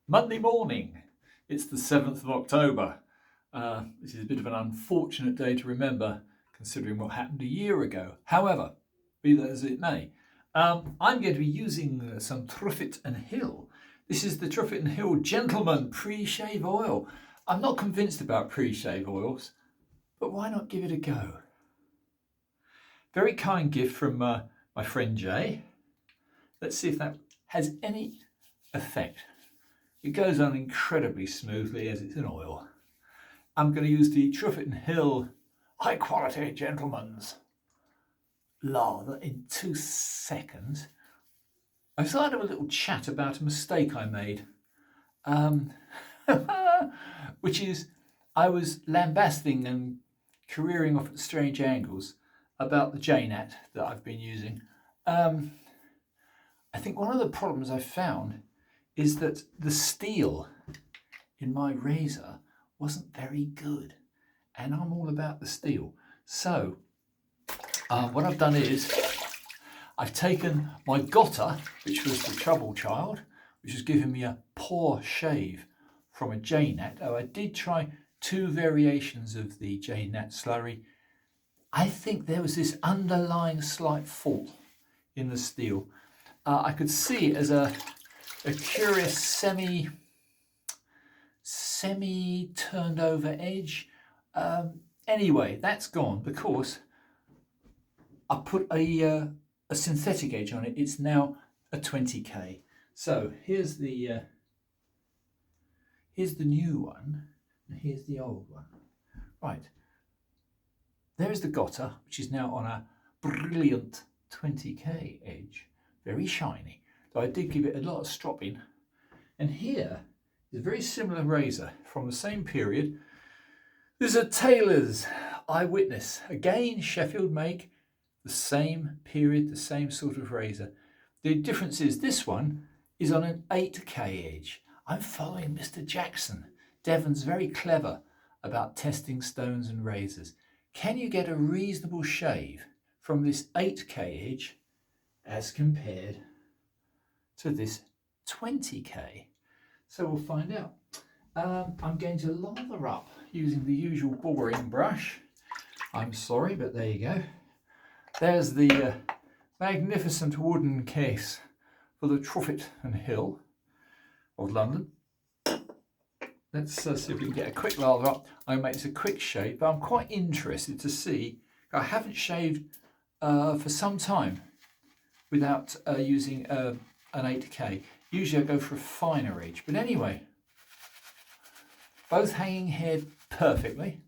Monday morning, it's the 7th of October. This is a bit of an unfortunate day to remember considering what happened a year ago. However, be that as it may, I'm going to be using some TRUEFITT&HILL. This is the TRUEFITT&HILL Gentleman Pre-Shave Oil. I'm not convinced about pre-shave oils, but why not give it a go? Very kind gift from my friend Jay. Let's see if that has any effect. It goes on incredibly smoothly as it's an oil. I'm going to use the TRUEFITT&HILL High Quality Gentleman's lather in 2 seconds. I started to have a little chat about a mistake I made, which is I was lambasting and careering off at strange angles about the J-Nat that I've been using. I think one of the problems I found is that the steel in my razor wasn't very good, and I'm all about the steel. So what I've done is I've taken my Gotter, which was the trouble child, which has given me a poor shave from a J-Nat. Oh, I did try 2 variations of the J-Nat slurry. I think there was this underlying slight fault in the steel. I could see it as a curious semi turned over edge. Anyway, that's gone because I put a synthetic edge on it. It's now a 20K. So here's the new one, and here's the old one. Right, there's the Gotter, which is now on a brilliant 20K edge, very shiny. So I did give it a lot of stropping. And here is a very similar razor from the same period. This is a Taylor's Eyewitness. Again, Sheffield make, the same period, the same sort of razor. The difference is this one is on an 8K edge. I'm following Mr. Jackson. Devon's very clever about testing stones and razors. Can you get a reasonable shave from this 8K edge as compared to this 20K? So we'll find out. I'm going to lather up using the usual boring brush. I'm sorry, but there you go. There's the magnificent wooden case for the TRUEFITT&HILL of London. Let's see if we can get a quick lather up. I'm going to make this a quick shave, but I'm quite interested to see. I haven't shaved for some time without using an 8K. Usually I go for a finer edge, but anyway, both hanging head perfectly.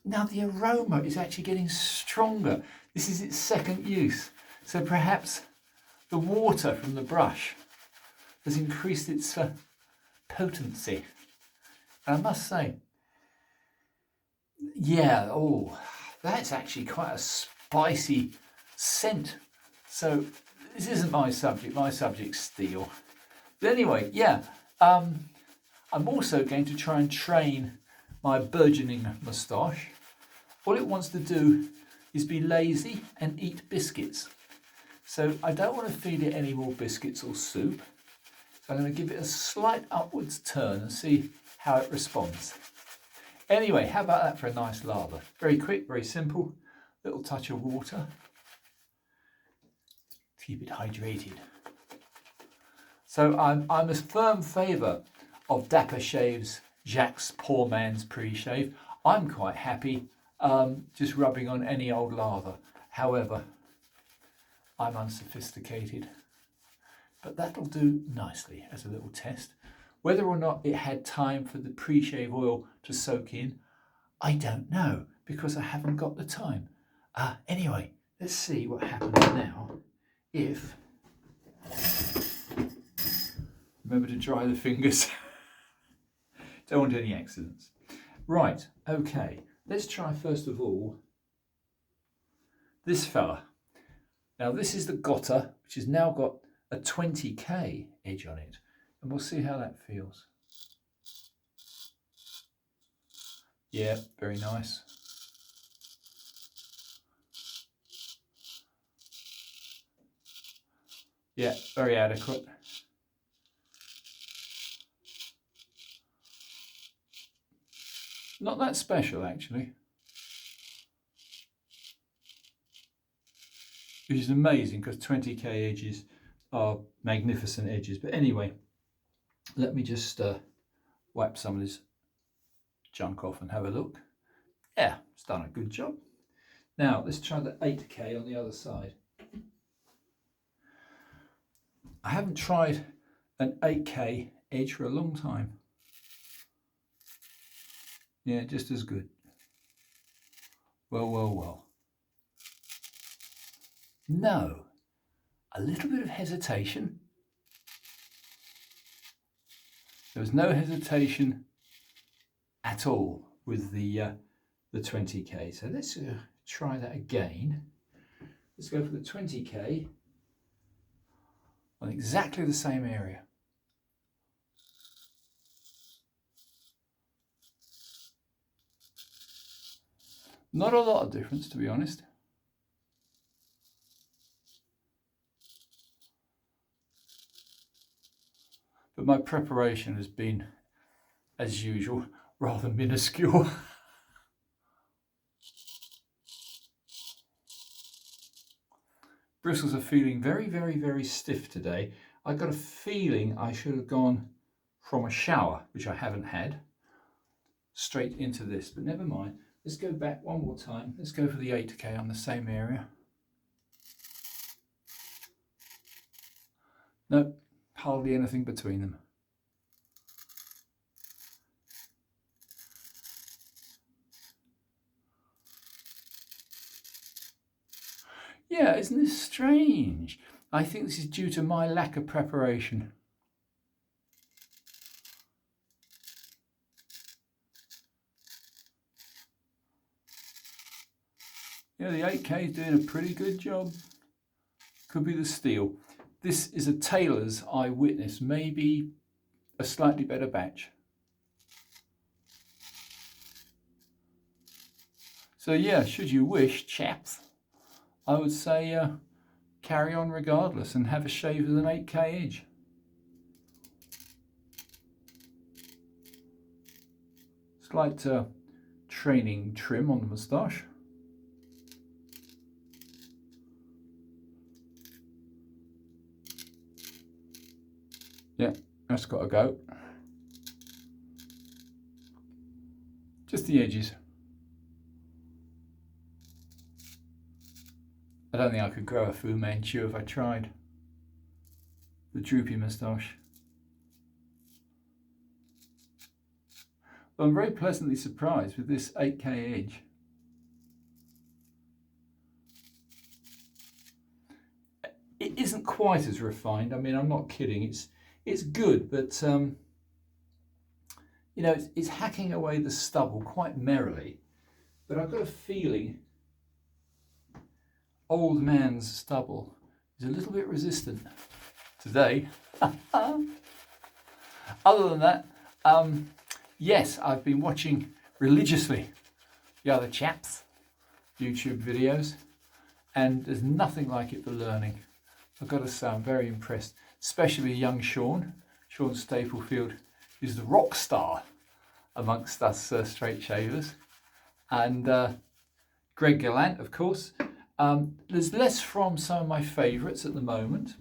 Now the aroma is actually getting stronger. This is its second use, so perhaps the water from the brush has increased its potency. And I must say, yeah, oh, that's actually quite a spicy scent. So this isn't my subject. My subject's steel. But anyway, yeah, I'm also going to try and train my burgeoning moustache. All it wants to do is be lazy and eat biscuits. So I don't want to feed it any more biscuits or soup. So I'm going to give it a slight upwards turn and see how it responds. Anyway, how about that for a nice lather? Very quick, very simple. Little touch of water. Keep it hydrated. So I'm a firm favour of Dapper Shave's Jack's Poor Man's Pre-Shave. I'm quite happy just rubbing on any old lather. However, I'm unsophisticated. But that'll do nicely as a little test. Whether or not it had time for the pre-shave oil to soak in, I don't know, because I haven't got the time. Anyway, let's see what happens now if... Remember to dry the fingers. Don't want any accidents. Right, okay. Let's try first of all this fella. Now this is the Gotter, which has now got a 20K edge on it, and we'll see how that feels. Yeah, very nice. Yeah, very adequate. Not that special actually. Which is amazing because 20k edges are magnificent edges. But anyway, let me just wipe some of this junk off and have a look. Yeah, it's done a good job. Now let's try the 8k on the other side. I haven't tried an 8k edge for a long time. Yeah, just as good. Well, well, well. No, a little bit of hesitation. There was no hesitation at all with the 20k. So let's try that again. Let's go for the 20k on exactly the same area. Not a lot of difference, to be honest. But my preparation has been, as usual, rather minuscule. Bristles are feeling very, very, very stiff today. I got a feeling I should have gone from a shower, which I haven't had, straight into this, but never mind. Let's go back one more time. Let's go for the 8k on the same area. Nope, hardly anything between them. Yeah, isn't this strange? I think this is due to my lack of preparation. Yeah, the 8k is doing a pretty good job. Could be the steel. This is a tailor's eyewitness, maybe a slightly better batch. So yeah, should you wish, chaps, I would say carry on regardless and have a shave with an 8k edge. Slight training trim on the moustache. Yeah, that's got to go. Just the edges. I don't think I could grow a Fu Manchu if I tried. The droopy moustache. Well, I'm very pleasantly surprised with this 8k edge. It isn't quite as refined. I mean, I'm not kidding. It's good, but you know, it's hacking away the stubble quite merrily. But I've got a feeling old man's stubble is a little bit resistant today. Other than that, yes, I've been watching religiously the other chaps' YouTube videos, and there's nothing like it for learning. I've got to say, I'm very impressed, especially young Sean Staplefield, who's the rock star amongst us straight shavers, and Greg Gallant, of course. There's less from some of my favourites at the moment.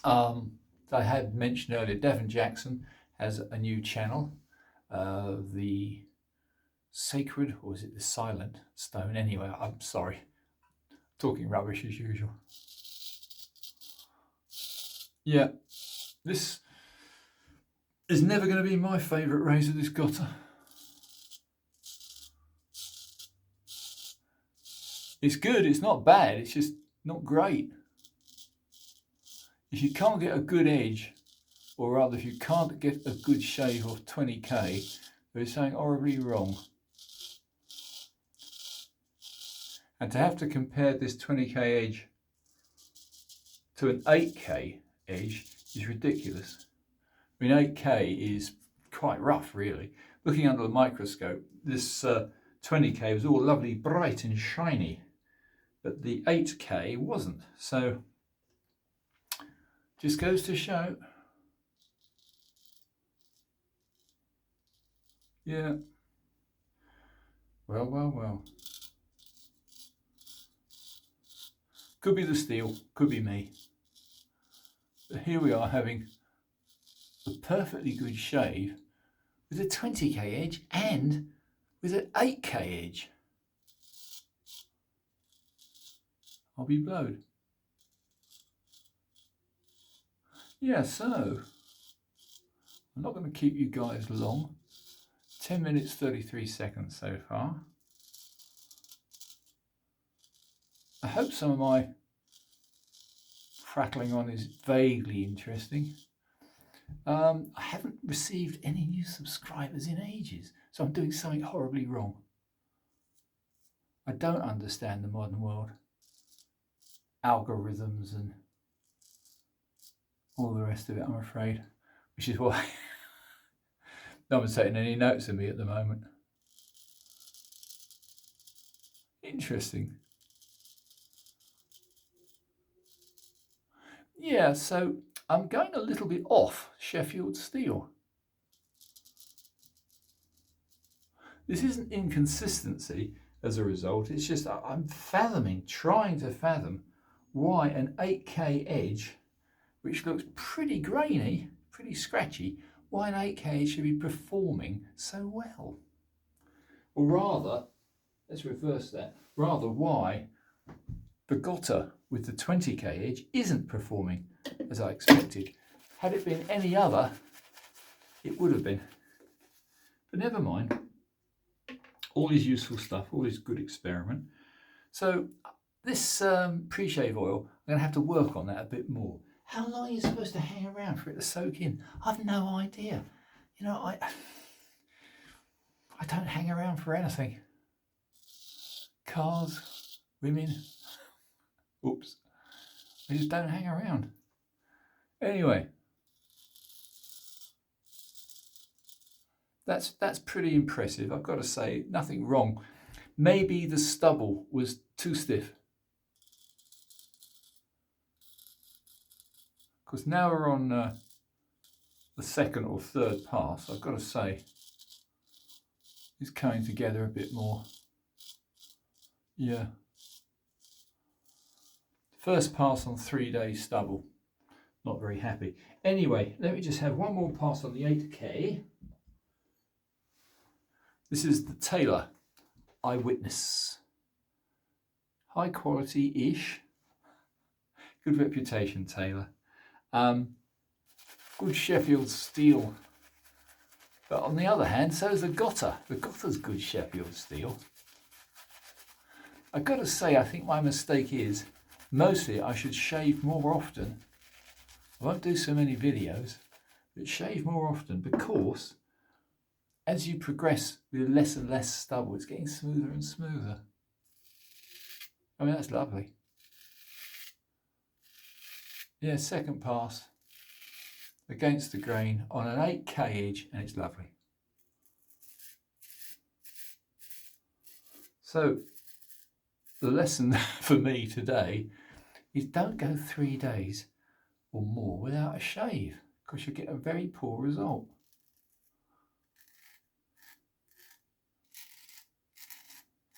I had mentioned earlier, Devon Jackson has a new channel, the Sacred, or is it the Silent Stone? Anyway, I'm sorry, talking rubbish as usual. Yeah, this is never going to be my favourite razor, this Gotter. It's good, it's not bad, it's just not great. If you can't get a good edge, or rather if you can't get a good shave of 20k, there's something horribly wrong. And to have to compare this 20k edge to an 8k edge is ridiculous. I mean, 8k is quite rough, really. Looking under the microscope, this 20k was all lovely, bright and shiny, but the 8k wasn't. So, just goes to show. Yeah. Well, well, well. Could be the steel, could be me. But here we are having a perfectly good shave with a 20k edge and with an 8k edge. I'll be blowed. Yeah, so I'm not going to keep you guys long. 10 minutes 33 seconds so far. I hope some of my prattling on is vaguely interesting. I haven't received any new subscribers in ages, so I'm doing something horribly wrong. I don't understand the modern world, algorithms and all the rest of it, I'm afraid, which is why no one's taking any notes of me at the moment. Interesting. Yeah, so I'm going a little bit off Sheffield steel. This isn't inconsistency as a result, it's just I'm trying to fathom why an 8k edge, which looks pretty grainy, pretty scratchy, why an 8k edge should be performing so well. Or rather, let's reverse that, rather why the Gotter with the 20k edge isn't performing as I expected. Had it been any other, it would have been. But never mind. All this useful stuff, all this good experiment. So this pre-shave oil, I'm going to have to work on that a bit more. How long are you supposed to hang around for it to soak in? I've no idea. You know, I don't hang around for anything. Cars, women, oops. I just don't hang around. Anyway, that's pretty impressive. I've got to say, nothing wrong. Maybe the stubble was too stiff. Because now we're on the second or third pass, I've got to say, it's coming together a bit more. Yeah. First pass on 3 days stubble. Not very happy. Anyway, let me just have one more pass on the 8k. This is the Taylor Eyewitness. High quality-ish. Good reputation, Taylor. Good Sheffield steel. But on the other hand, so is the Gotter. The Gotter's good Sheffield steel. I've got to say, I think my mistake is, mostly I should shave more often. I won't do so many videos, but shave more often, because as you progress with less and less stubble, it's getting smoother and smoother. I mean, that's lovely. Yeah, second pass against the grain on an 8k edge, and it's lovely. So the lesson for me today is don't go 3 days or more without a shave, because you'll get a very poor result.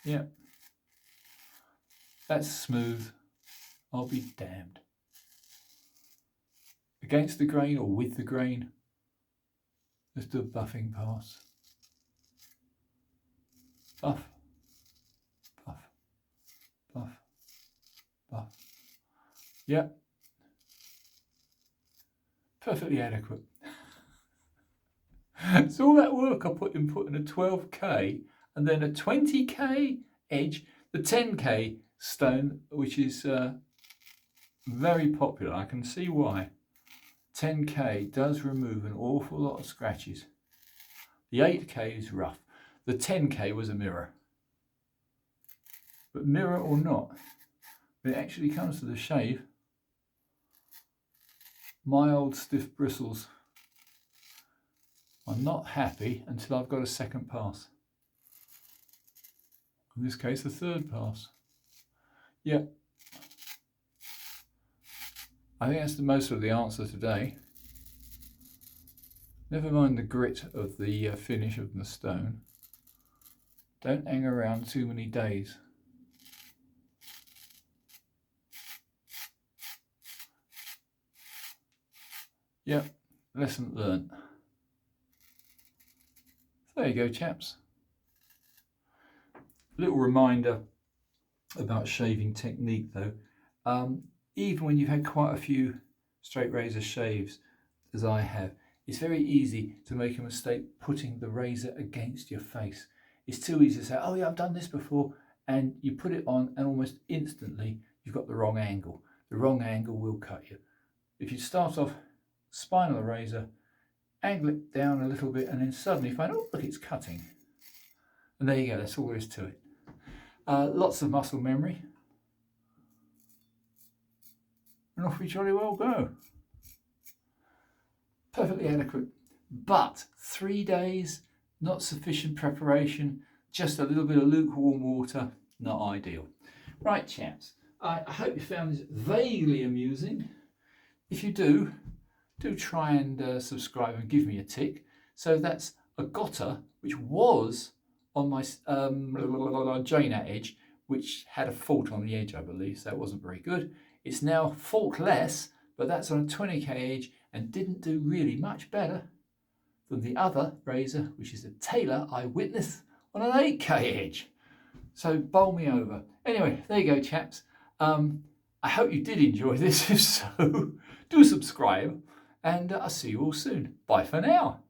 Yeah, that's smooth, I'll be damned. Against the grain or with the grain, let's do a buffing pass. Buff, buff, buff, buff. Yep. Perfectly adequate. So all that work I put in putting a 12k and then a 20k edge, the 10k stone, which is very popular. I can see why. 10k does remove an awful lot of scratches. The 8k is rough. The 10k was a mirror. But mirror or not, when it actually comes to the shave, my old stiff bristles are not happy until I've got a second pass. In this case, a third pass. Yeah. I think that's the most of the answer today. Never mind the grit of the finish of the stone. Don't hang around too many days. Yep, lesson learnt. There you go, chaps. Little reminder about shaving technique though. Even when you've had quite a few straight razor shaves, as I have, it's very easy to make a mistake putting the razor against your face. It's too easy to say, oh yeah, I've done this before, and you put it on and almost instantly you've got the wrong angle. The wrong angle will cut you. If you start off spine of the razor, angle it down a little bit, and then suddenly find, oh look, it's cutting. And there you go, that's all there is to it. Lots of muscle memory. And off we jolly well go. Perfectly adequate. But 3 days, not sufficient preparation, just a little bit of lukewarm water, not ideal. Right, chaps, I hope you found this vaguely amusing. If you do try and subscribe and give me a tick. So that's a gotter, which was on my Jaina edge, which had a fault on the edge, I believe, so it wasn't very good. It's now faultless, but that's on a 20k edge and didn't do really much better than the other razor, which is the Taylor Eyewitness on an 8k edge. So bowl me over. Anyway, there you go, chaps. I hope you did enjoy this. If so, do subscribe, and I'll see you all soon. Bye for now.